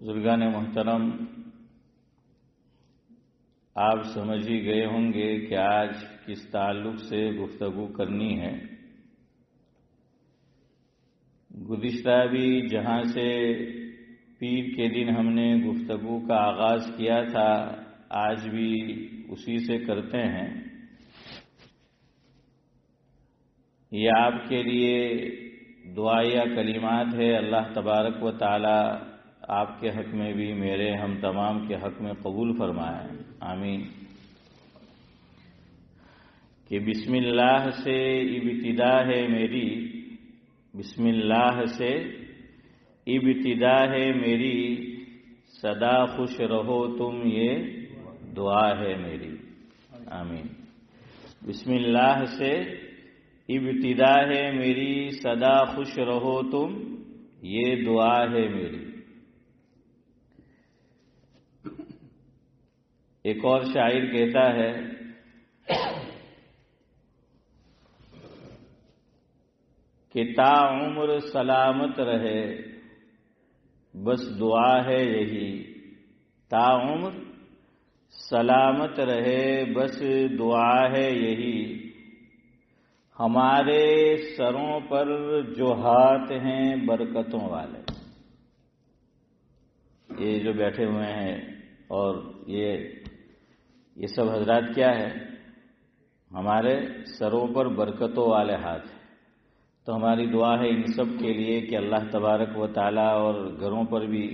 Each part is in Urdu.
بزرگان محترم، آپ سمجھ ہی گئے ہوں گے کہ آج کس تعلق سے گفتگو کرنی ہے۔ گزشتہ بھی جہاں سے پیر کے دن ہم نے گفتگو کا آغاز کیا تھا، آج بھی اسی سے کرتے ہیں۔ یہ آپ کے لیے دعائیہ کلمات ہے، اللہ تبارک و تعالی آپ کے حق میں بھی میرے ہم تمام کے حق میں قبول فرمائے، آمین۔ کہ بسم اللہ سے ابتدا ہے میری، بسم اللہ سے ابتدا ہے میری، سدا خوش رہو تم یہ دعا ہے میری، آمین۔ بسم اللہ سے ابتدا ہے میری، سدا خوش رہو تم یہ دعا ہے میری۔ ایک اور شاعر کہتا ہے کہ تا عمر سلامت رہے بس دعا ہے یہی، تا عمر سلامت رہے بس دعا ہے یہی، ہمارے سروں پر جو ہاتھ ہیں برکتوں والے۔ یہ جو بیٹھے ہوئے ہیں اور یہ سب حضرات کیا ہے؟ ہمارے سروں پر برکتوں والے ہاتھ ہیں۔ تو ہماری دعا ہے ان سب کے لیے کہ اللہ تبارک و تعالی، اور گھروں پر بھی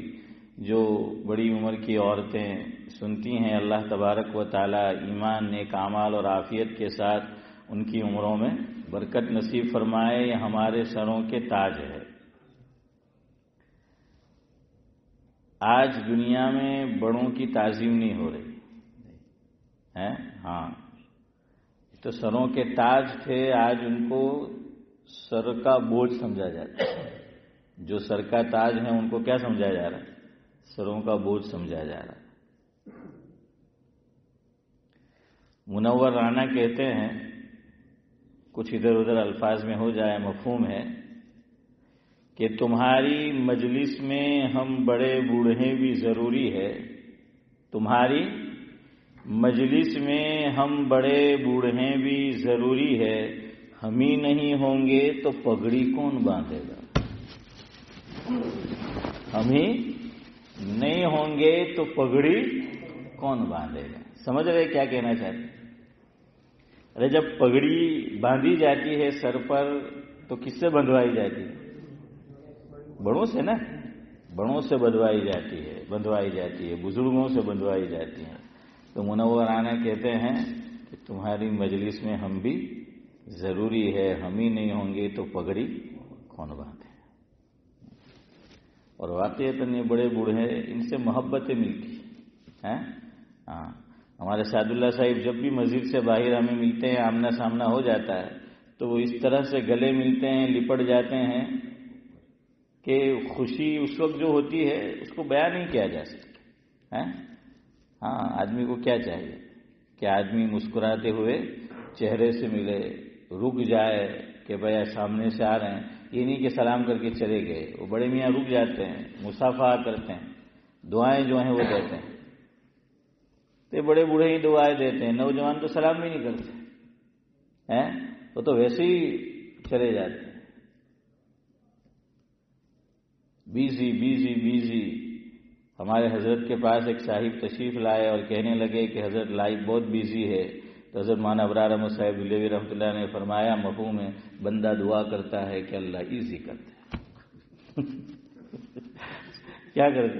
جو بڑی عمر کی عورتیں سنتی ہیں، اللہ تبارک و تعالی ایمان، نیک اعمال اور عافیت کے ساتھ ان کی عمروں میں برکت نصیب فرمائے۔ یہ ہمارے سروں کے تاج ہے۔ آج دنیا میں بڑوں کی تعظیم نہیں ہو رہی ہے، ہاں، تو سروں کے تاج تھے، آج ان کو سر کا بوجھ سمجھا جاتا ہے۔ جو سر کا تاج ہے ان کو کیا سمجھا جا رہا ہے؟ سروں کا بوجھ سمجھا جا رہا ہے۔ منور رانا کہتے ہیں، کچھ ادھر ادھر الفاظ میں ہو جائے، مفہوم ہے کہ تمہاری مجلس میں ہم بڑے بوڑھے بھی ضروری ہے، تمہاری مجلس میں ہم بڑے بوڑھے بھی ضروری ہے، ہم ہی نہیں ہوں گے تو پگڑی کون باندھے گا؟ ہم ہی نہیں ہوں گے تو پگڑی کون باندھے گا؟ سمجھ رہے کیا کہنا چاہتے؟ ارے جب پگڑی باندھی جاتی ہے سر پر تو کس سے بندھوائی جاتی ہے؟ بڑوں سے نا، بڑوں سے بندھوائی جاتی ہے، بزرگوں سے بندھوائی جاتی ہے۔ تو منورانہ کہتے ہیں کہ تمہاری مجلس میں ہم بھی ضروری ہے، ہم ہی نہیں ہوں گے تو پگڑی کون باندھے؟ اور واقعتاً یہ بڑے بوڑھے ان سے محبتیں ملتی ہیں۔ ہاں، ہمارے سعد اللہ صاحب جب بھی مسجد سے باہر ہمیں ملتے ہیں، آمنا سامنا ہو جاتا ہے، تو وہ اس طرح سے گلے ملتے ہیں، لپٹ جاتے ہیں کہ خوشی اس وقت جو ہوتی ہے اس کو بیان نہیں کیا جا سکتا۔ ہاں، آدمی کو کیا چاہیے کہ آدمی مسکراتے ہوئے چہرے سے ملے، رک جائے کہ بھیا سامنے سے آ رہے ہیں، یہ نہیں کہ سلام کر کے چلے گئے۔ وہ بڑے میاں رک جاتے ہیں، مصافحہ کرتے ہیں، دعائیں جو ہیں وہ دیتے ہیں۔ تو بڑے بوڑھے ہی دعائیں دیتے ہیں، نوجوان تو سلام بھی نہیں کرتے، وہ تو ویسے ہی چلے جاتے ہیں۔ Busy busy busy. ہمارے حضرت کے پاس ایک صاحب تشریف لائے اور کہنے لگے کہ حضرت لائف بہت بیزی ہے۔ تو حضرت مولانا ابرار احمد صاحب دہلوی رحمۃ اللہ نے فرمایا، مفہوم ہے، بندہ دعا کرتا ہے کہ اللہ ایزی کرتا ہے۔ کیا کرتے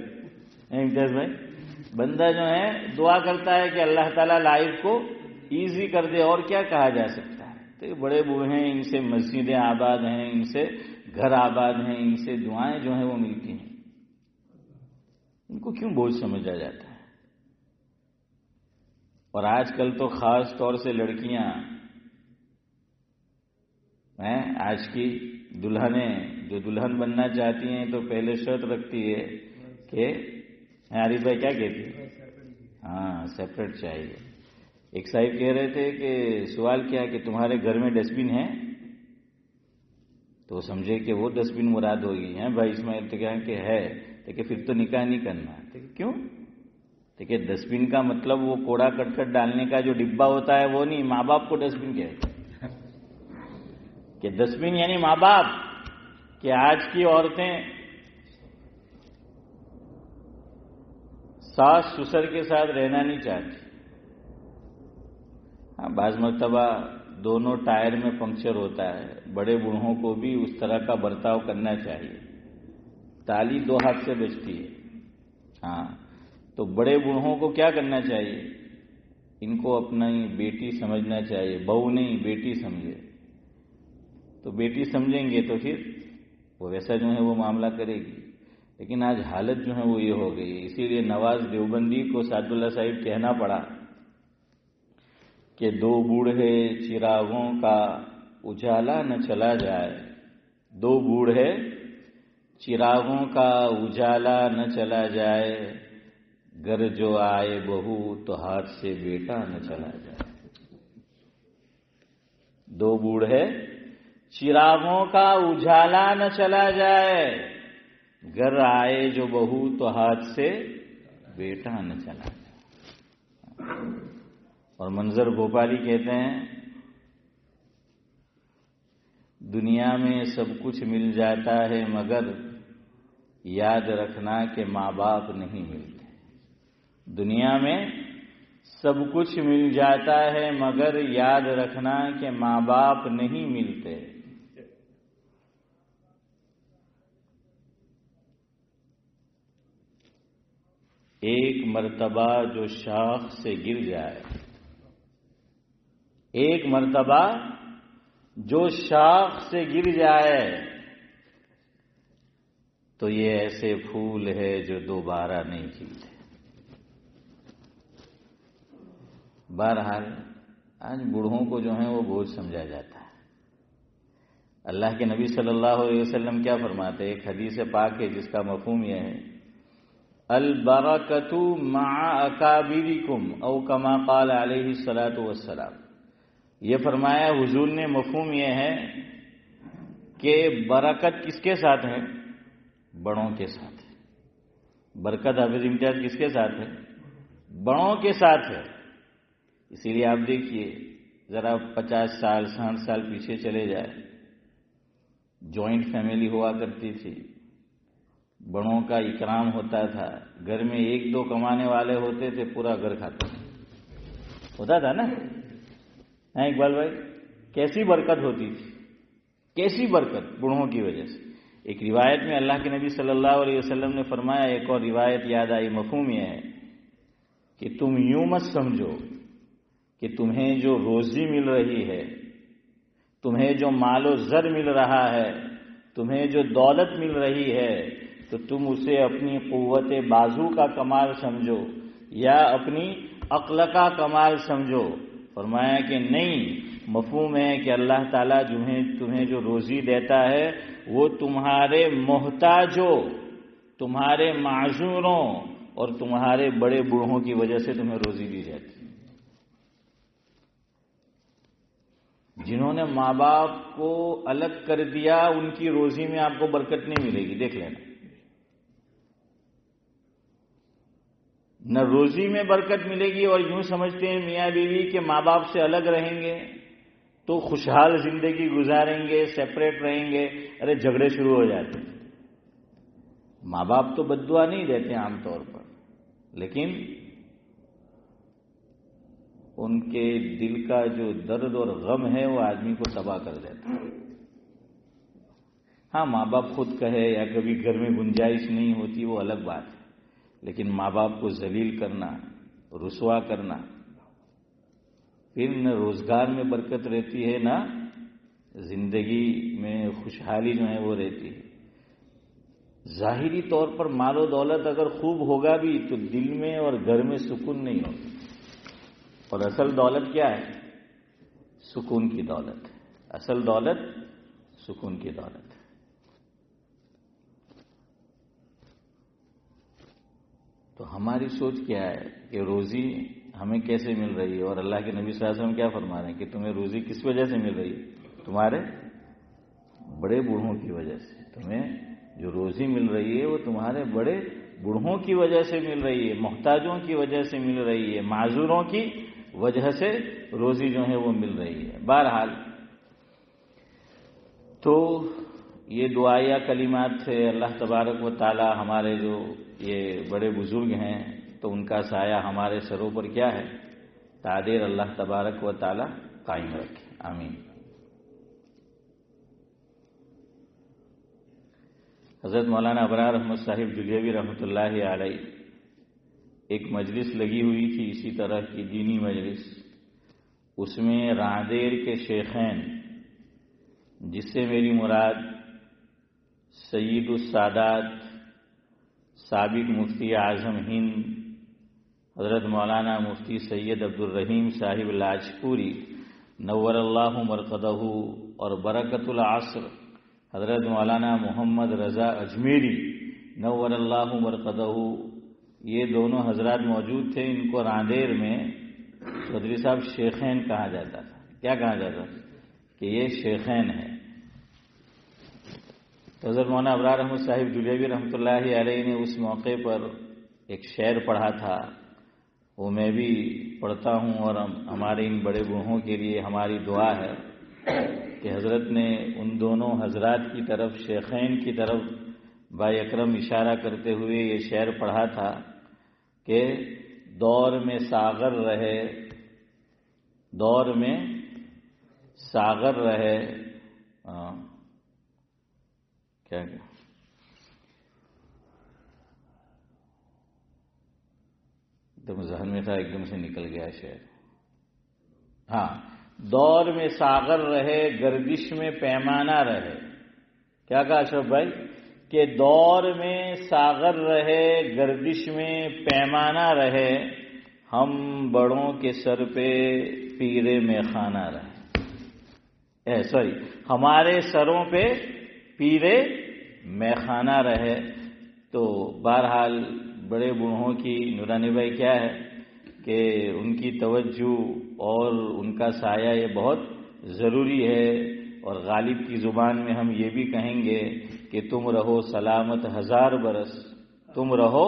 امتیاز بھائی؟ بندہ جو ہے دعا کرتا ہے کہ اللہ تعالیٰ لائف کو ایزی کر دے، اور کیا کہا جا سکتا ہے؟ تو یہ بڑے بوڑھے ہیں، ان سے مسجدیں آباد ہیں، ان سے گھر آباد ہیں، ان سے دعائیں جو ہیں وہ ملتی ہیں، ان کو کیوں بوجھ سمجھا جاتا ہے؟ اور آج کل تو خاص طور سے لڑکیاں، آج کی دلہنیں جو دلہن بننا چاہتی ہیں تو پہلے شرط رکھتی ہے کہ عارف بھائی کیا کہتی ہے؟ ہاں، سیپریٹ چاہیے۔ ایک صاحب کہہ رہے تھے کہ سوال کیا کہ تمہارے گھر میں ڈسٹ بن ہے؟ تو سمجھے کہ وہ ڈسٹ بن مراد ہوگی، بھائی اسماعیل تو کیا کہ ہے، کہ پھر تو نکاح نہیں کرنا. کیوں؟ دیکھیے ڈسٹ بن کا مطلب وہ کوڑا کرکٹ ڈالنے کا جو ڈبہ ہوتا ہے وہ نہیں، ماں باپ کو ڈسٹ بن کہتے ہیں کہ ڈسٹ بن یعنی ماں باپ. کہ آج کی عورتیں ساس سسر کے ساتھ رہنا نہیں چاہتی. ہاں بعض مرتبہ دونوں ٹائر میں پنکچر ہوتا ہے، بڑے بوڑھوں کو بھی اس طرح کا برتاؤ کرنا چاہیے. تالی دو ہاتھ سے بجتی ہے. ہاں تو بڑے بوڑھوں کو کیا کرنا چاہیے؟ ان کو اپنی بیٹی سمجھنا چاہیے. بہو نہیں بیٹی سمجھے. تو بیٹی سمجھیں گے تو پھر وہ ویسا جو ہے وہ معاملہ کرے گی. لیکن آج حالت جو ہے وہ یہ ہو گئی. اسی لیے نواز دیوبندی کو سعداللہ صاحب کہنا پڑا کہ دو بوڑھے چراغوں کا اجالا نہ چلا جائے. دو بوڑھے چراغوں کا اجالا نہ چلا جائے. گھر جو آئے بہو تو ہاتھ سے بیٹا نہ چلا جائے. دو بوڑھے چراغوں کا اجالا نہ چلا جائے. گھر آئے جو بہو تو ہاتھ سے بیٹا نہ چلا جائے. اور منظر بھوپالی کہتے ہیں دنیا میں سب کچھ مل جاتا ہے مگر یاد رکھنا کہ ماں باپ نہیں ملتے. دنیا میں سب کچھ مل جاتا ہے مگر یاد رکھنا کہ ماں باپ نہیں ملتے. ایک مرتبہ جو شاخ سے گر جائے، ایک مرتبہ جو شاخ سے گر جائے تو یہ ایسے پھول ہے جو دوبارہ نہیں کھلتے. بہرحال آج بوڑھوں کو جو ہے وہ بوجھ سمجھا جاتا ہے. اللہ کے نبی صلی اللہ علیہ وسلم کیا فرماتے ہیں؟ ایک حدیث پاک ہے جس کا مفہوم یہ ہے البرکۃ مع اکابرکم او کما قال علیہ الصلاۃ والسلام. یہ فرمایا حضور نے، مفہوم یہ ہے کہ برکت کس کے ساتھ ہے؟ بڑوں کے ساتھ ہے. برکت حافظ امتیاز کس کے ساتھ ہے؟ بڑوں کے ساتھ ہے. اسی لیے آپ دیکھیے ذرا 50 سال 60 سال پیچھے چلے جائے، جوائنٹ فیملی ہوا کرتی تھی، بڑوں کا اکرام ہوتا تھا. گھر میں ایک دو کمانے والے ہوتے تھے، پورا گھر کھاتا ہوتا تھا نا. اقبال بھائی کیسی برکت ہوتی تھی، کیسی برکت بوڑھوں کی وجہ سے. ایک روایت میں اللہ کے نبی صلی اللہ علیہ وسلم نے فرمایا، ایک اور روایت یاد آئی، مفہوم یہ ہے کہ تم یوں مت سمجھو کہ تمہیں جو روزی مل رہی ہے، تمہیں جو مال و زر مل رہا ہے، تمہیں جو دولت مل رہی ہے تو تم اسے اپنی قوت بازو کا کمال سمجھو یا اپنی عقل کا کمال سمجھو. فرمایا کہ نہیں، مفہوم ہے کہ اللہ تعالیٰ تمہیں جو روزی دیتا ہے وہ تمہارے محتاجوں، تمہارے معذوروں اور تمہارے بڑے بوڑھوں کی وجہ سے تمہیں روزی دی جاتی ہے. جنہوں نے ماں باپ کو الگ کر دیا ان کی روزی میں آپ کو برکت نہیں ملے گی، دیکھ لینا. نہ روزی میں برکت ملے گی، اور یوں سمجھتے ہیں میاں بیوی کہ ماں باپ سے الگ رہیں گے تو خوشحال زندگی گزاریں گے، سیپریٹ رہیں گے. ارے جھگڑے شروع ہو جاتے ہیں. ماں باپ تو بد دعا نہیں دیتے عام طور پر، لیکن ان کے دل کا جو درد اور غم ہے وہ آدمی کو تباہ کر دیتا ہے. ہاں ماں باپ خود کہے یا کبھی گھر میں گنجائش نہیں ہوتی وہ الگ بات ہے، لیکن ماں باپ کو ذلیل کرنا، رسوا کرنا، پھر نہ روزگار میں برکت رہتی ہے نہ زندگی میں خوشحالی جو ہے وہ رہتی ہے. ظاہری طور پر مال و دولت اگر خوب ہوگا بھی تو دل میں اور گھر میں سکون نہیں ہوگا. اور اصل دولت کیا ہے؟ سکون کی دولت ہے. اصل دولت سکون کی دولت ہے. تو ہماری سوچ کیا ہے کہ روزی ہمیں کیسے مل رہی ہے؟ اور اللہ کے نبی صلی اللہ علیہ وسلم کیا فرما رہے ہیں کہ تمہیں روزی کس وجہ سے مل رہی ہے؟ تمہارے بڑے بوڑھوں کی وجہ سے. تمہیں جو روزی روزی مل رہی ہے وہ تمہارے بڑے بوڑھوں کی وجہ سے مل رہی ہے، محتاجوں کی وجہ سے مل رہی ہے، معذوروں کی وجہ سے روزی جو ہے وہ مل رہی ہے۔ بہرحال تو یہ دعائیہ کلمات سے اللہ تبارک و تعالی ہمارے جو یہ بڑے بزرگ ہیں تو ان کا سایہ ہمارے سروں پر کیا ہے، تعدیر اللہ تبارک و تعالی قائم رکھے، آمین۔ حضرت مولانا ابرار احمد صاحب جلیوی رحمۃ اللہ علیہ ایک مجلس لگی ہوئی تھی اسی طرح کی دینی مجلس، اس میں راندیر کے شیخین جس سے میری مراد سید السادات سابق مفتی اعظم ہند حضرت مولانا مفتی سید عبدالرحیم صاحب لاجپوری نور اللہ مرقدہ اور برکت العصر حضرت مولانا محمد رضا اجمیری نور اللہ مرقدہ، یہ دونوں حضرات موجود تھے۔ ان کو راندیر میں چودھری صاحب شیخین کہا جاتا تھا۔ کیا کہا جاتا تھا؟ کہ یہ شیخین ہے۔ حضرت مولانا ابرار احمد صاحب جلیوی رحمۃ اللہ علیہ نے اس موقع پر ایک شعر پڑھا تھا، وہ میں بھی پڑھتا ہوں، اور ہمارے ان بڑے بوڑھوں کے لیے ہماری دعا ہے کہ حضرت نے ان دونوں حضرات کی طرف، شیخین کی طرف بھائی اکرم اشارہ کرتے ہوئے یہ شعر پڑھا تھا کہ دور میں ساغر رہے، دور میں ساغر رہے، کیا ایک دم ذہن میں تھا، ایک دم سے نکل گیا شعر۔ ہاں، دور میں ساغر رہے، گردش میں پیمانہ رہے۔ کیا کہا اشرف بھائی؟ کہ دور میں ساغر رہے، گردش میں پیمانہ رہے، ہم بڑوں کے سر پہ پیرے میں خانہ رہے، ہمارے سروں پہ پیرے میں خانہ رہے۔ تو بہرحال بڑے بوڑھوں کی نورانی بھائی کیا ہے کہ ان کی توجہ اور ان کا سایہ یہ بہت ضروری ہے، اور غالب کی زبان میں ہم یہ بھی کہیں گے کہ تم رہو سلامت 1000 برس، تم رہو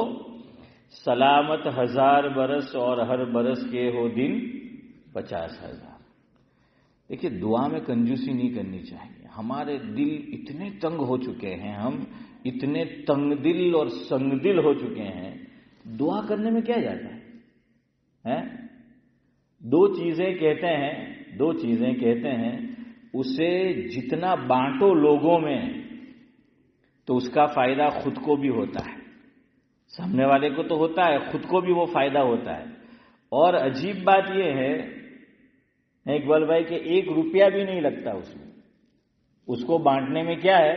سلامت 1000 برس، اور ہر برس کے ہو دن 50,000۔ دیکھیے، دعا میں کنجوسی نہیں کرنی چاہیے۔ ہمارے دل اتنے تنگ ہو چکے ہیں، ہم اتنے تنگ دل اور سنگ دل ہو چکے ہیں، دعا کرنے میں کیا جاتا ہے؟ دو چیزیں کہتے ہیں اسے جتنا بانٹو لوگوں میں تو اس کا فائدہ خود کو بھی ہوتا ہے، سامنے والے کو تو ہوتا ہے، خود کو بھی وہ فائدہ ہوتا ہے۔ اور عجیب بات یہ ہے اقبال بھائی کہ 1 روپیہ بھی نہیں لگتا اس میں، اس کو بانٹنے میں کیا ہے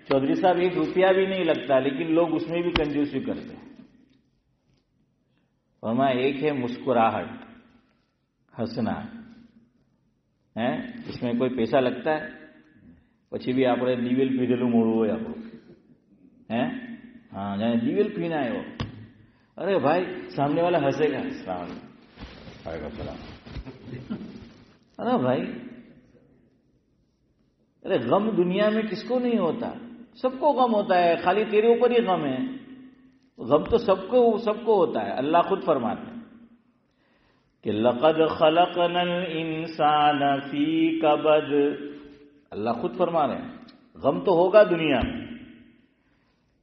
چودھری صاحب، 1 روپیہ بھی نہیں لگتا، لیکن لوگ اس میں بھی کنجوسی کرتے ہیں۔ فرمایا ایک ہے مسکراہٹ، ہنسنا، اس میں کوئی پیسہ لگتا ہے؟ પછી بھی આપણે દિવેલ પીધેલું મોડું હોય આપણું، ہاں جانے દિવેલ પીને આવ્યો، ارے بھائی سامنے والا ہنسے گا، السلام علیکم، السلام، ارے بھائی، ارے غم دنیا میں کس کو نہیں ہوتا؟ سب کو غم ہوتا ہے، خالی تیرے اوپر ہی غم ہے، غم تو سب کو ہوتا ہے۔ اللہ خود فرماتے ہیں کہ لقد خلقنا الانسان فی کبد، اللہ خود فرما رہے ہیں غم تو ہوگا دنیا میں۔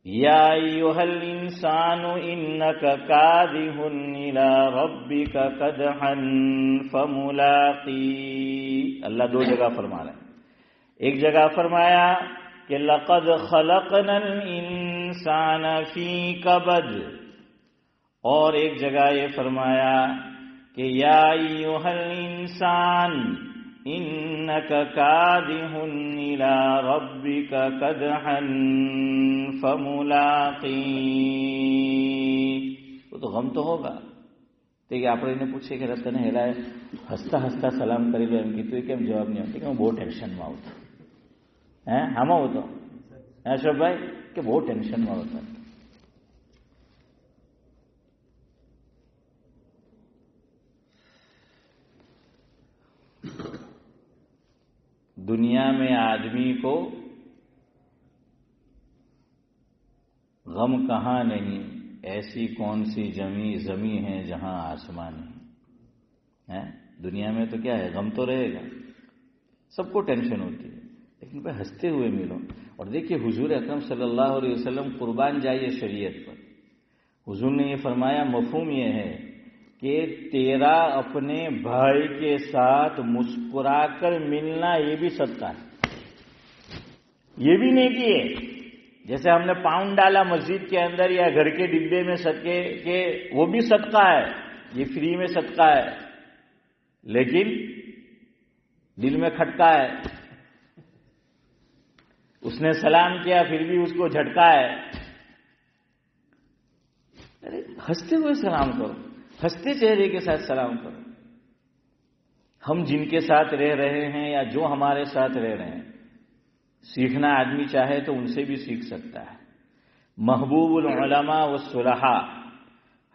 یا ایھا الانسان انک کادح الی ربک کدحا فملاقی، اللہ 2 جگہ فرما رہے ہیں۔ ایک جگہ فرمایا کہ لقد خلقنا الانسان فی کبد، اور ایک جگہ یہ فرمایا کہ یا ایھا الانسان انک کادح الی ربک کدحا فملاقی، وہ تو غم تو ہوگا۔ تو આપણે એને પૂછીએ કે તને હેલાએ હસતા હસતા સલામ કરી લો એમ કીધું, કેમ જવાબ નહીં આપતો? કે હું બહુ ટેન્શનમાં આવતો, આમાં હોતો અશોકભાઈ કે બહુ ટેન્શનમાં હોતા। دنیا میں آدمی کو غم کہاں نہیں، ایسی کون سی زمیں ہے جہاں آسمان نہیں ہے۔ دنیا میں تو کیا ہے، غم تو رہے گا، سب کو ٹینشن ہوتی ہے، لیکن بھائی ہنستے ہوئے ملو۔ اور دیکھیے حضور اکرم صلی اللہ علیہ وسلم قربان جائیے شریعت پر، حضور نے یہ فرمایا، مفہوم یہ ہے کہ تیرا اپنے بھائی کے ساتھ مسکرا کر ملنا یہ بھی صدقہ ہے، یہ بھی نیکی ہے۔ جیسے ہم نے پاؤنڈ ڈالا مسجد کے اندر یا گھر کے ڈبے میں صدقے کے، وہ بھی صدقہ ہے، یہ فری میں صدقہ ہے، لیکن دل میں کھٹکا ہے، اس نے سلام کیا پھر بھی اس کو جھٹکا ہے۔ ارے ہنستے ہوئے سلام کرو، ہنستے چہرے کے ساتھ سلام کرو۔ ہم جن کے ساتھ رہ رہے ہیں یا جو ہمارے ساتھ رہ رہے ہیں، سیکھنا آدمی چاہے تو ان سے بھی سیکھ سکتا ہے۔ محبوب العلماء والصلحاء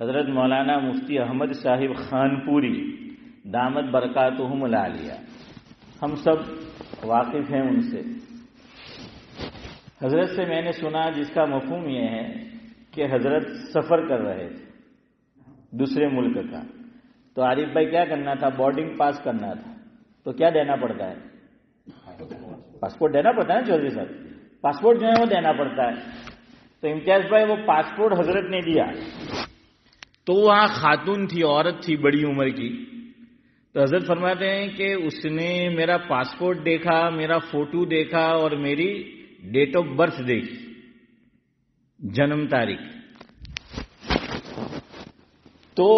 حضرت مولانا مفتی احمد صاحب خانپوری دامت برکاتہم العالیہ، ہم سب واقف ہیں ان سے۔ حضرت سے میں نے سنا جس کا مفہوم یہ ہے کہ حضرت سفر کر رہے تھے دوسرے ملک کا، تو عارف بھائی کیا کرنا تھا، بورڈنگ پاس کرنا تھا، تو کیا دینا پڑتا ہے، پاسپورٹ دینا پڑتا ہے نا چودھری صاحب، پاسپورٹ جو ہے وہ دینا پڑتا ہے۔ تو امتیاز بھائی وہ پاسپورٹ حضرت نے دیا، تو وہاں خاتون تھی، عورت تھی بڑی عمر کی، تو حضرت فرماتے ہیں کہ اس نے میرا پاسپورٹ دیکھا، میرا فوٹو دیکھا اور میری ڈیٹ آف برتھ دیکھی، جنم تاریخ، تو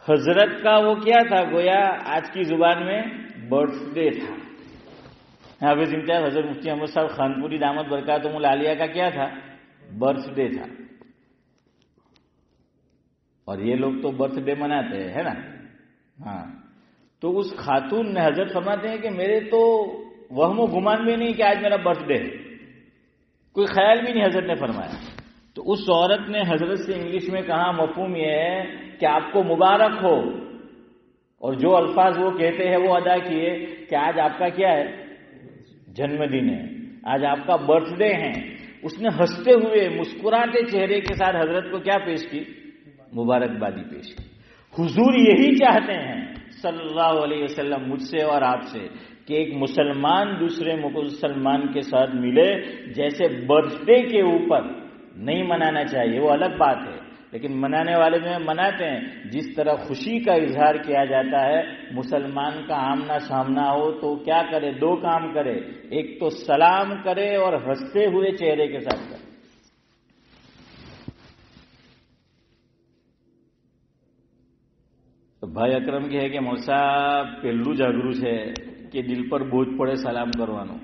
حضرت کا وہ کیا تھا، گویا آج کی زبان میں برتھ ڈے تھا۔ حافظ امتیاز حضرت مفتی احمد صاحب خانپوری دامت برکاتہم العالیہ کا کیا تھا، برتھ ڈے تھا۔ اور یہ لوگ تو برتھ ڈے مناتے ہیں، ہے نا، ہاں۔ تو اس خاتون نے، حضرت فرماتے ہیں کہ میرے تو وہم و گمان بھی نہیں کہ آج میرا برتھ ڈے ہے، کوئی خیال بھی نہیں، حضرت نے فرمایا۔ تو اس عورت نے حضرت سے انگلش میں کہا، مفہوم یہ ہے کہ آپ کو مبارک ہو، اور جو الفاظ وہ کہتے ہیں وہ ادا کیے کہ آج آپ کا کیا ہے، جنم دن ہے، آج آپ کا برتھ ڈے ہے۔ اس نے ہنستے ہوئے مسکراتے چہرے کے ساتھ حضرت کو کیا پیش کی، مبارکبادی پیش کی۔ حضور یہی چاہتے ہیں صلی اللہ علیہ وسلم مجھ سے اور آپ سے کہ ایک مسلمان دوسرے مسلمان کے ساتھ ملے، جیسے برتھ ڈے کے اوپر نہیں منانا چاہیے، وہ الگ بات ہے، لیکن منانے والے جو ہیں مناتے ہیں، جس طرح خوشی کا اظہار کیا جاتا ہے، مسلمان کا آمنا سامنا ہو تو کیا کرے، دو کام کرے، ایک تو سلام کرے اور ہنستے ہوئے چہرے کے ساتھ کرے۔ تو بھائی اکرم کی ہے کہ مول صاحب پہلو جاگروش ہے کہ دل پر بوجھ پڑے سلام کروانا۔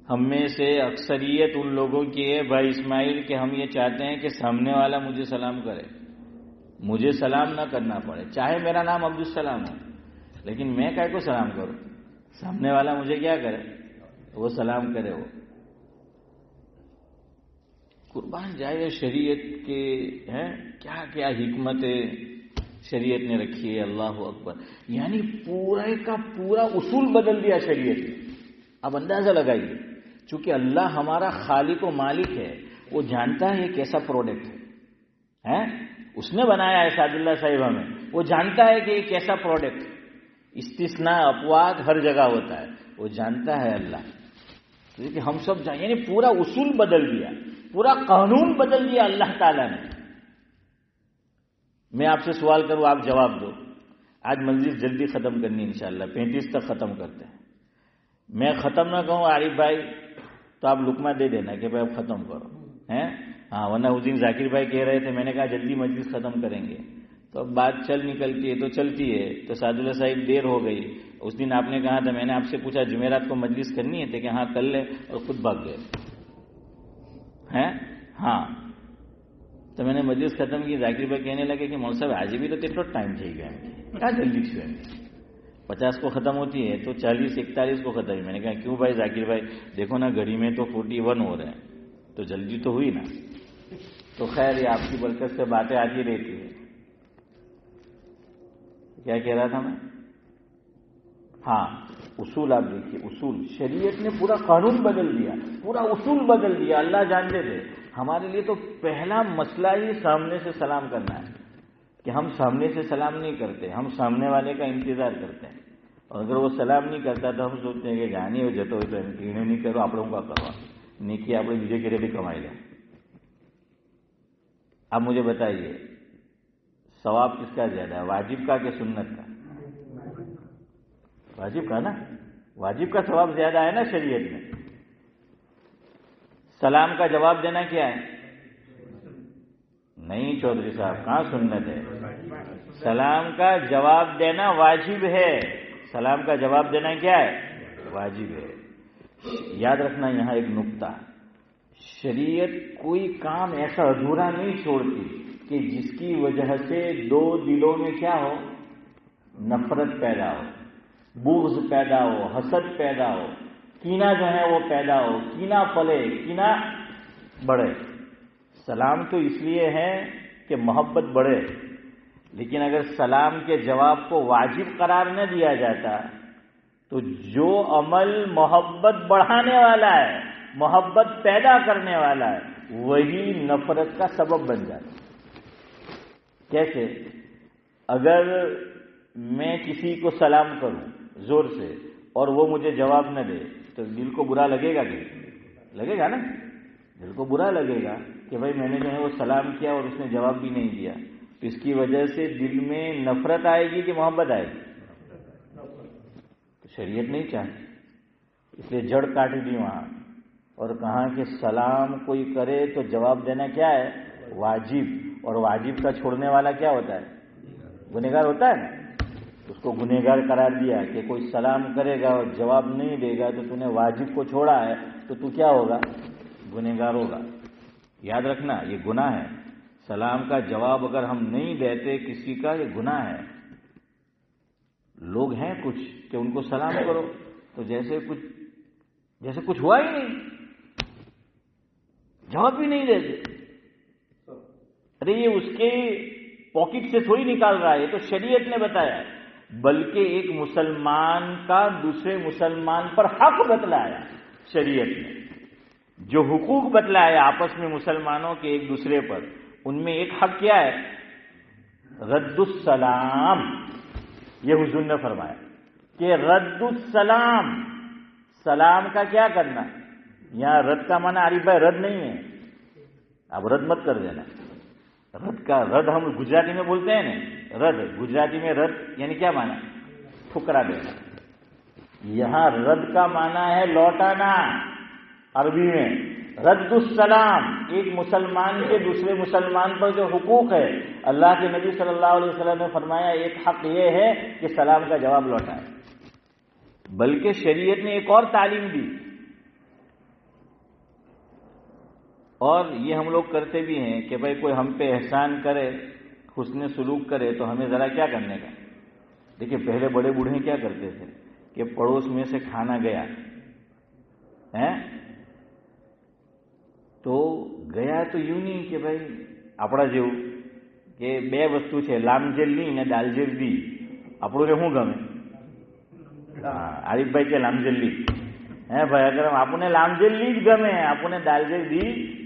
ہم میں سے اکثریت ان لوگوں کی ہے بھائی اسماعیل کہ ہم یہ چاہتے ہیں کہ سامنے والا مجھے سلام کرے، مجھے سلام نہ کرنا پڑے، چاہے میرا نام عبدالسلام ہو، لیکن میں کائے کو سلام کروں، سامنے والا مجھے کیا کرے، وہ سلام کرے۔ وہ قربان جائے شریعت کے ہیں کیا کیا حکمت شریعت نے رکھی ہے، اللہ اکبر۔ یعنی پورے کا پورا اصول بدل دیا شریعت نے۔ اب اندازہ لگائیے، چونکہ اللہ ہمارا خالق و مالک ہے، وہ جانتا ہے کیسا پروڈکٹ ہے، اس نے بنایا ہے سعد اللہ صاحب ہمیں، وہ جانتا ہے کہ یہ کیسا پروڈکٹ ہے۔ استثناء اپواد ہر جگہ ہوتا ہے، وہ جانتا ہے اللہ، کہ ہم سب جانیں، یعنی پورا اصول بدل دیا، پورا قانون بدل دیا اللہ تعالیٰ نے۔ میں آپ سے سوال کروں، آپ جواب دو۔ آج مجلس جلدی ختم کرنی انشاءاللہ، 35 تک ختم کرتے ہیں۔ میں ختم نہ کہوں عارف بھائی تو آپ لقمہ دے دینا کہ بھائی اب ختم کرو، ہیں؟ ہاں، ورنہ اس دن ذاکر بھائی کہہ رہے تھے، میں نے کہا جلدی مجلس ختم کریں گے، تو اب بات چل نکلتی ہے تو چلتی ہے، تو سعد اللہ صاحب دیر ہو گئی۔ اس دن آپ نے کہا تھا، میں نے آپ سے پوچھا جمعرات کو مجلس کرنی ہے، کہ ہاں کر لے، اور خود بھاگ گئے ہیں۔ ہاں، تو میں نے مجلس ختم کی، ذاکر بھائی کہنے لگے کہ مول صاحب آج بھی تو تیرے ٹائم چاہیے، کیا جلدی چھوئیں گے، 50 کو ختم ہوتی ہے تو 40 41 کو ختم ہے۔ میں نے کہا کیوں بھائی ذاکر بھائی، دیکھو نا گھڑی میں تو 41 ہو رہے ہیں، تو جلدی تو ہوئی نا۔ تو خیر یہ آپ کی برکت سے باتیں آتی رہتی ہے۔ کیا کہہ رہا تھا میں؟ ہاں اصول آپ دیکھیے، اصول شریعت نے پورا قانون بدل دیا، پورا اصول بدل دیا. اللہ جانتے تھے ہمارے لیے تو پہلا مسئلہ ہی سامنے سے سلام کرنا ہے کہ ہم سامنے سے سلام نہیں کرتے، ہم سامنے والے کا انتظار کرتے ہیں. اور اگر وہ سلام نہیں کرتا تو ہم سوچتے ہیں کہ جانی ہو جاتا ہوئے تو انہیں نہیں کرو آپ کا کروا نیکی آپ بیجے کے بھی کمائی گا. اب مجھے بتائیے ثواب کس کا زیادہ ہے، واجب کا کہ سنت کا؟ واجب کا نا، واجب کا ثواب زیادہ ہے نا شریعت میں. سلام کا جواب دینا کیا ہے؟ نہیں چودھری صاحب کہاں سنت ہے؟ سلام کا جواب دینا واجب ہے. سلام کا جواب دینا کیا ہے؟ واجب ہے. یاد رکھنا یہاں ایک نقطہ، شریعت کوئی کام ایسا ادھورا نہیں چھوڑتی کہ جس کی وجہ سے دو دلوں میں کیا ہو، نفرت پیدا ہو، بغض پیدا ہو، حسد پیدا ہو، کینہ جو ہے وہ پیدا ہو، کینہ پلے، کینہ بڑھے. سلام تو اس لیے ہے کہ محبت بڑھے، لیکن اگر سلام کے جواب کو واجب قرار نہ دیا جاتا تو جو عمل محبت بڑھانے والا ہے، محبت پیدا کرنے والا ہے، وہی نفرت کا سبب بن جاتا. کیسے؟ اگر میں کسی کو سلام کروں زور سے اور وہ مجھے جواب نہ دے تو دل کو برا لگے گا کہ لگے گا نا، دل کو برا لگے گا کہ بھائی میں نے جو ہے وہ سلام کیا اور اس نے جواب بھی نہیں دیا. تو اس کی وجہ سے دل میں نفرت آئے گی کہ محبت آئے گی؟ تو شریعت نہیں چاہتی، اس لیے جڑ کاٹ دی وہاں اور کہا کہ سلام کوئی کرے تو جواب دینا کیا ہے؟ واجب. اور واجب کا چھوڑنے والا کیا ہوتا ہے؟ گنہگار ہوتا ہے نا. اس کو گنہگار قرار دیا کہ کوئی سلام کرے گا اور جواب نہیں دے گا تو تو نے واجب کو چھوڑا ہے تو تو کیا ہوگا؟ گنہگار ہوگا. یاد رکھنا یہ گناہ ہے. سلام کا جواب اگر ہم نہیں دیتے کسی کا یہ گناہ ہے. لوگ ہیں کچھ کہ ان کو سلام کرو تو جیسے کچھ ہوا ہی نہیں، جواب بھی نہیں دیتے. ارے یہ اس کے پاکٹ سے تھوڑی نکال رہا ہے، یہ تو شریعت نے بتایا، بلکہ ایک مسلمان کا دوسرے مسلمان پر حق بتلایا شریعت نے. جو حقوق بتلایا آپس میں مسلمانوں کے ایک دوسرے پر، ان میں ایک حق کیا ہے؟ رد السلام. یہ حضور نے فرمایا کہ رد السلام، سلام کا کیا کرنا. یہاں رد کا معنی عارف بھائی رد نہیں ہے، اب رد مت کر دینا. رد کا رد ہم گجراتی میں بولتے ہیں نا، رد گجراتی میں رد یعنی کیا معنی؟ ٹھکرا دینا. یہاں رد کا معنی ہے لوٹانا. عربی میں رد السلام، ایک مسلمان کے دوسرے مسلمان پر جو حقوق ہے، اللہ کے نبی صلی اللہ علیہ وسلم نے فرمایا ایک حق یہ ہے کہ سلام کا جواب لوٹائے. بلکہ شریعت نے ایک اور تعلیم دی، اور یہ ہم لوگ کرتے بھی ہیں کہ بھائی کوئی ہم پہ احسان کرے، حسن سلوک کرے تو ہمیں ذرا کیا کرنے کا. دیکھیے پہلے بڑے بوڑھے کیا کرتے تھے کہ پڑوس میں سے کھانا گیا તો ગયા તો એવું નહીં કે ભાઈ આપણા જેવું કે બે વસ્તુ છે, લામજેલની ને દાલજેલની. આપણું કે શું ગમે? આરીફભાઈ કે લામજેલની. હે ભાઈ અગર આપણને લામજેલની જ ગમે, આપણને દાલજેલની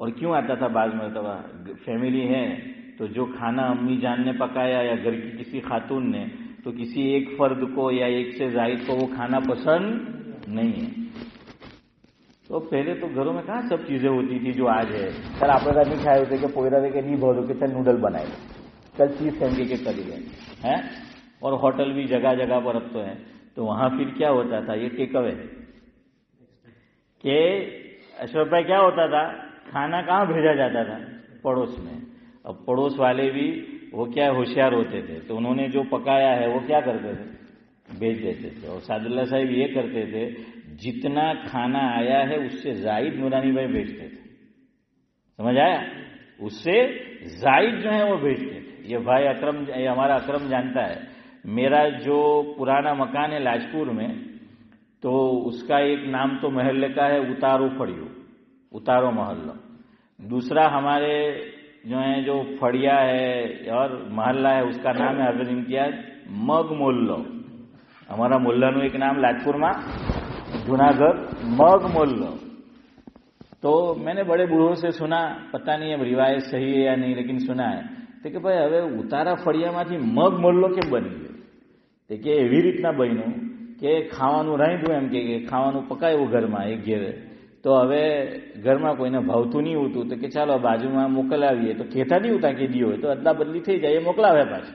اور کیوں آتا تھا بعض مرتبہ فیملی ہے تو جو کھانا امی جان نے پکایا یا گھر کی کسی خاتون نے، تو کسی ایک فرد کو یا ایک سے زائد کو وہ کھانا پسند نہیں ہے. تو پہلے تو گھروں میں کہاں سب چیزیں ہوتی تھی جو آج ہے. سر آپ کا نہیں کھائے ہوتے کہ پوئرا دے کے نہیں بولو کہ چل نوڈل بنائے، چل چیز سینڈی کے کر لیں ہیں. اور ہوٹل بھی جگہ جگہ پر اب تو ہے. تو وہاں پھر کیا ہوتا تھا، یہ ٹیک اوے کہ اشرف بھائی کیا ہوتا تھا، کھانا کہاں بھیجا جاتا تھا، پڑوس میں. اب پڑوس والے بھی وہ کیا ہوشیار ہوتے تھے، تو انہوں نے جو پکایا ہے وہ کیا کرتے تھے، بیچ دیتے تھے. اور سعد اللہ صاحب یہ کرتے تھے، جتنا کھانا آیا ہے اس سے زائد نورانی بھائی بیچتے تھے. سمجھ آیا؟ اس سے زائد جو ہے وہ بیچتے تھے. یہ بھائی اکرم، یہ ہمارا اکرم جانتا ہے. میرا جو پرانا مکان ہے لاجپور میں، تو اس کا ایک نام تو محلے کا ہے اتارو فڑیو، اتارو محلہ. دوسرا ہمارے جو ہیں جو فڑیا ہے اور محلہ ہے اس کا نام ہے حضرت امتیاز مگ مولو. ہمارا مولانو ایک نام لاجپور میں جوناگڑھ مگ مولو. تو میں نے بڑے بوڑھوں سے سنا، پتہ نہیں اب روایت صحیح ہے یا نہیں، لیکن سنا ہے کہ ભાઈ હવે ઉતારા ફળિયામાંથી મગ મોલ્લો કેમ બની ગયો. તે કે એવી રીતના બન્યું કે ખાવાનું રાંધ્યું, એમ કે ખાવાનું પકાયું ઘરમાં એક ઘેરે, તો હવે ઘરમાં કોઈને ભાવતું નહીં હોતું, તો કે ચાલો બાજુમાં મોકલાવીએ. તો કહેતા નહીં હોતા કે દિયો હોય તો અદલા બદલી થઈ જાય, એ મોકલાવે પાછું.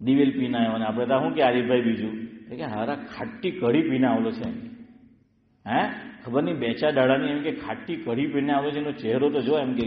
દિવેલ પીને આવ્યો ને આપણે તો શું કે આરીફભાઈ બીજું કે હારા ખાટી કઢી પીને આવેલો છે. હે ખબર નહીં, 2-4 દાડાની એમ કે ખાટી કઢી પીને આવે છે, એનો ચહેરો તો જો એમ કે.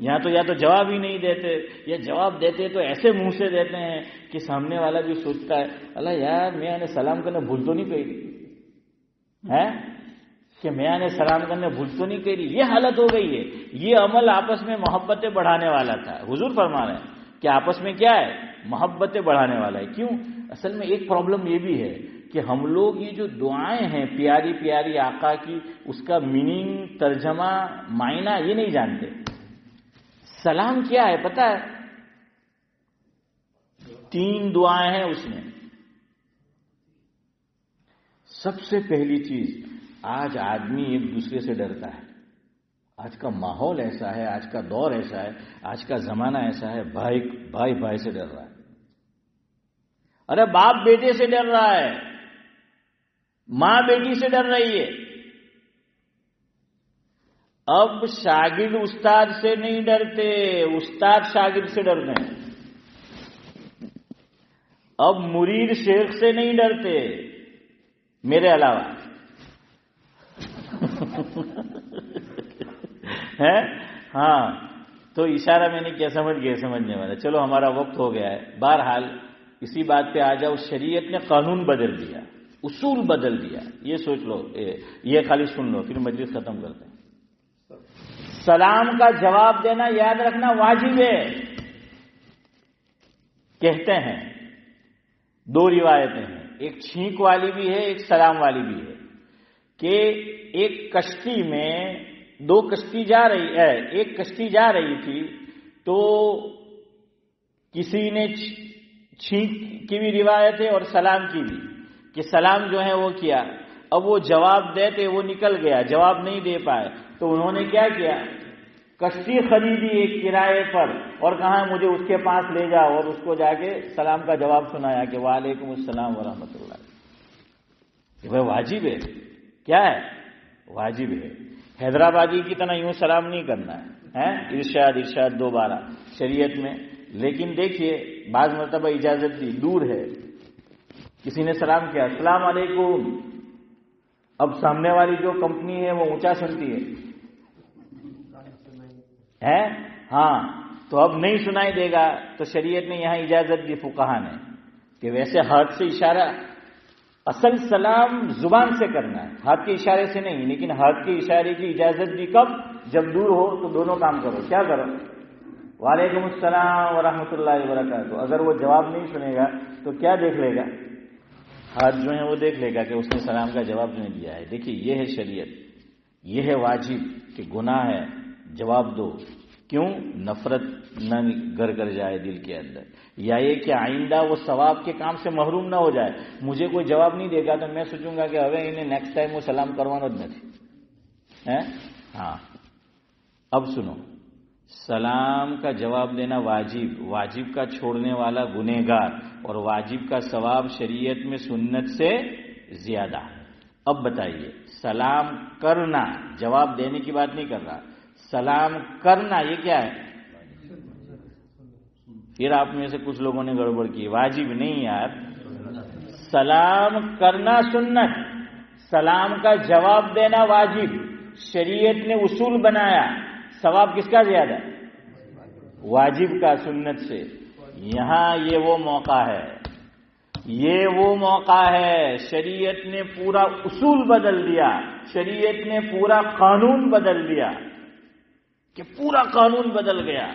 یہاں تو یا تو جواب ہی نہیں دیتے یا جواب دیتے تو ایسے منہ سے دیتے ہیں کہ سامنے والا بھی سوچتا ہے اللہ یار میں نے سلام کرنا بھول تو نہیں کہی ہے کہ میں نے سلام کرنے بھول تو نہیں کہی. یہ حالت ہو گئی ہے. یہ عمل آپس میں محبتیں بڑھانے والا تھا. حضور فرما رہے ہیں کہ آپس میں کیا ہے محبتیں بڑھانے والا ہے. کیوں؟ اصل میں ایک پرابلم یہ بھی ہے کہ ہم لوگ یہ جو دعائیں ہیں پیاری پیاری آقا کی اس کا میننگ ترجمہ معنی یہ نہیں جانتے. سلام کیا ہے پتہ ہے؟ 3 دعائیں ہیں اس میں. سب سے پہلی چیز آج آدمی ایک دوسرے سے ڈرتا ہے. آج کا ماحول ایسا ہے, آج کا دور ایسا ہے, آج کا زمانہ ایسا ہے. بھائی سے ڈر رہا ہے. ارے باپ بیٹے سے ڈر رہا ہے, ماں بیٹی سے ڈر رہی ہے. اب شاگرد استاد سے نہیں ڈرتے, استاد شاگرد سے ڈرتے ہیں. اب مرید شیخ سے نہیں ڈرتے میرے علاوہ ہے. ہاں تو اشارہ میں نے کیا سمجھ گئے سمجھنے والا. چلو ہمارا وقت ہو گیا ہے. بہرحال اسی بات پہ آ جاؤ. شریعت نے قانون بدل دیا, اصول بدل دیا. یہ سوچ لو, یہ خالی سن لو پھر مجلس ختم کرتے ہیں. سلام کا جواب دینا یاد رکھنا واجب ہے. کہتے ہیں 2 روایتیں ہیں, ایک چھینک والی بھی ہے ایک سلام والی بھی ہے, کہ ایک کشتی میں 2 کشتی جا رہی ہے. ایک کشتی جا رہی تھی تو کسی نے چھینک کی بھی روایت ہے اور سلام کی بھی, کہ سلام جو ہے وہ کیا. اب وہ جواب دیتے وہ نکل گیا, جواب نہیں دے پائے. تو انہوں نے کیا کیا, کشتی خریدی ایک کرائے پر اور کہا مجھے اس کے پاس لے جاؤ, اور اس کو جا کے سلام کا جواب سنایا کہ وعلیکم السلام ورحمۃ اللہ. وہ واجب ہے. کیا ہے؟ واجب ہے. حیدرآبادی کی طرح یوں سلام نہیں کرنا ہے. ارشاد 2 بار شریعت میں. لیکن دیکھیے بعض مرتبہ اجازت دی, دور ہے, کسی نے سلام کیا السلام علیکم. اب سامنے والی جو کمپنی ہے وہ اونچا سنتی ہے ہاں, تو اب نہیں سنائی دے گا. تو شریعت نے یہاں اجازت دی فقہا نے کہ ویسے ہاتھ سے اشارہ, اصل سلام زبان سے کرنا ہے, ہاتھ کے اشارے سے نہیں. لیکن ہاتھ کے اشارے کی اجازت دی کب؟ جب دور ہو تو دونوں کام کرو. کیا کرو؟ وعلیکم السلام ورحمۃ اللہ وبرکاتہ. اگر وہ جواب نہیں سنے گا تو کیا دیکھ لے گا؟ ہاتھ جو ہے وہ دیکھ لے گا کہ اس نے سلام کا جواب نہیں دیا ہے. دیکھیے یہ ہے شریعت, یہ ہے واجب کہ گناہ ہے جواب دو. کیوں؟ نفرت نہ گر کر جائے دل کے اندر, یا یہ کہ آئندہ وہ ثواب کے کام سے محروم نہ ہو جائے. مجھے کوئی جواب نہیں دے گا تو میں سوچوں گا کہ اب انہیں نیکسٹ ٹائم وہ سلام کروانا જ નથી. ہاں اب سنو, سلام کا جواب دینا واجب, واجب کا چھوڑنے والا گنہگار, اور واجب کا ثواب شریعت میں سنت سے زیادہ. اب بتائیے سلام کرنا, جواب دینے کی بات نہیں کر رہا, سلام کرنا یہ کیا ہے؟ پھر آپ میں سے کچھ لوگوں نے گڑبڑ کی, واجب نہیں یار, سلام کرنا سنت, سلام کا جواب دینا واجب. شریعت نے اصول بنایا, ثواب کس کا زیادہ؟ واجب کا سنت سے. یہاں یہ وہ موقع ہے, یہ وہ موقع ہے. شریعت نے پورا اصول بدل دیا, شریعت نے پورا قانون بدل دیا, کہ پورا قانون بدل گیا,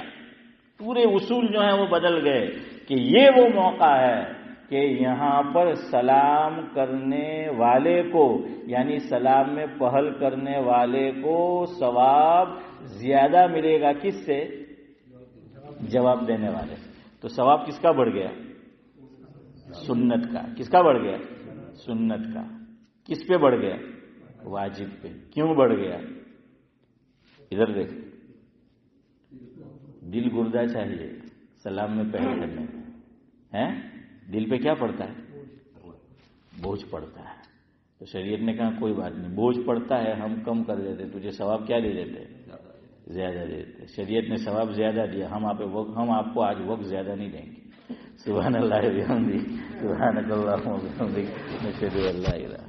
پورے اصول جو ہیں وہ بدل گئے. کہ یہ وہ موقع ہے کہ یہاں پر سلام کرنے والے کو, یعنی سلام میں پہل کرنے والے کو ثواب زیادہ ملے گا. کس سے؟ جواب دینے والے. تو ثواب کس کا بڑھ گیا؟ سنت کا. کس کا بڑھ گیا؟ سنت کا. کس پہ بڑھ گیا؟ واجب پہ. کیوں بڑھ گیا؟ ادھر دیکھ, دل گردہ چاہیے سلام میں پہل کرنے میں. دل پہ کیا پڑتا ہے؟ بوجھ پڑتا ہے. تو شریعت نے کہا کوئی بات نہیں, بوجھ پڑتا ہے ہم کم کر دیتے, تجھے ثواب کیا دے دیتے؟ زیادہ دے دیتے. شریعت نے ثواب زیادہ دیا, ہم آپ کو آج وقت زیادہ نہیں دیں گے. سبحان اللہ وبحمدہ, سبحانک اللہم وبحمدک, نشہد ان لا الہ الا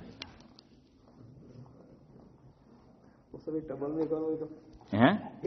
انت.